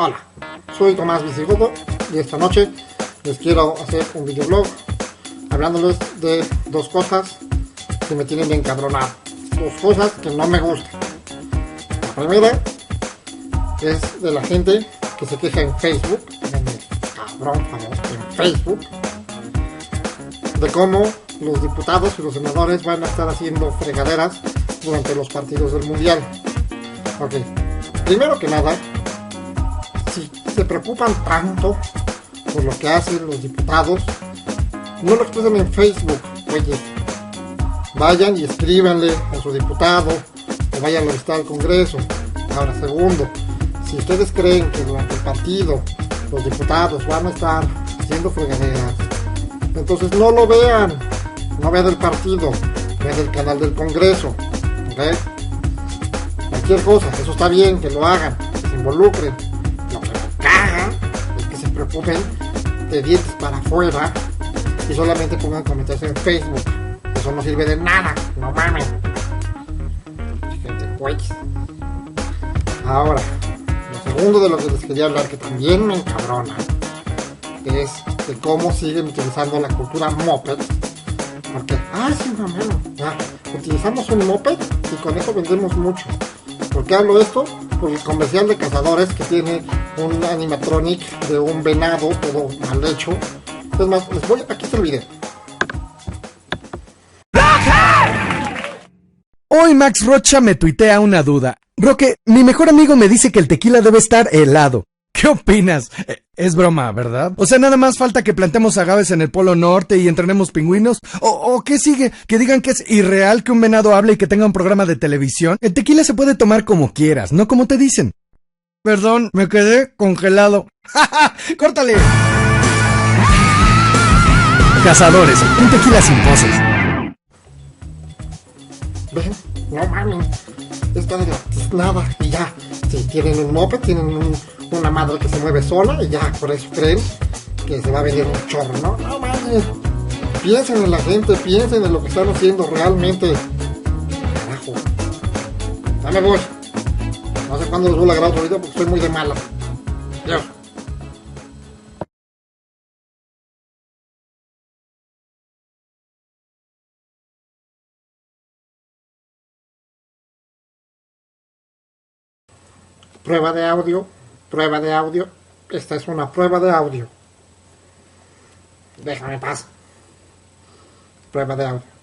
Hola, soy Tomás Visigodo y esta noche les quiero hacer un videoblog hablándoles de dos cosas que me tienen bien cabronado, dos cosas que no me gustan. La primera es de la gente que se queja en Facebook, cabrón famoso, en Facebook, de cómo los diputados y los senadores van a estar haciendo fregaderas durante los partidos del mundial. Ok, primero que nada, si se preocupan tanto por lo que hacen los diputados, no lo expresen en Facebook, güeyes. Vayan y escríbanle a su diputado o vayan a visitar al Congreso. Ahora, segundo, si ustedes creen que durante el partido los diputados van a estar haciendo fregaderas, entonces no lo vean, no vean el partido, vean el canal del Congreso, ¿ok? Cualquier cosa, eso está bien, que lo hagan, que se involucren. Lo que me caga es que se preocupen de dientes para afuera y solamente pongan comentarios en Facebook. Eso no sirve de nada, no mames. Gente, güey. Ahora, lo segundo de lo que les quería hablar, que también me encabrona, es de cómo siguen utilizando la cultura moped. Porque, sí, mamelo, ya, utilizamos un moped y con eso vendemos mucho. ¿Por qué hablo esto? Por el comercial de cazadores que tiene un animatronic de un venado todo mal hecho. Es más, aquí está el video. Hoy Max Rocha me tuitea una duda. Roque, mi mejor amigo me dice que el tequila debe estar helado. ¿Qué opinas? Es broma, ¿verdad? O sea, nada más falta que plantemos agaves en el Polo Norte y entrenemos pingüinos. ¿O qué sigue? ¿Que digan que es irreal que un venado hable y que tenga un programa de televisión? El tequila se puede tomar como quieras, no como te dicen. Perdón, me quedé congelado. ¡Ja! ¡Córtale! Cazadores, un tequila sin poses. Ven, no mames, está de la tiznada y ya. Si tienen un moped, tienen una madre que se mueve sola y ya, por eso creen que se va a venir un chorro, ¿no? No mames, piensen en la gente, piensen en lo que están haciendo realmente. Carajo, ya me voy. No sé cuándo les voy a grabar otro video porque estoy muy de mala. Adiós. Prueba de audio, prueba de audio. Esta es una prueba de audio. Déjame en paz. Prueba de audio.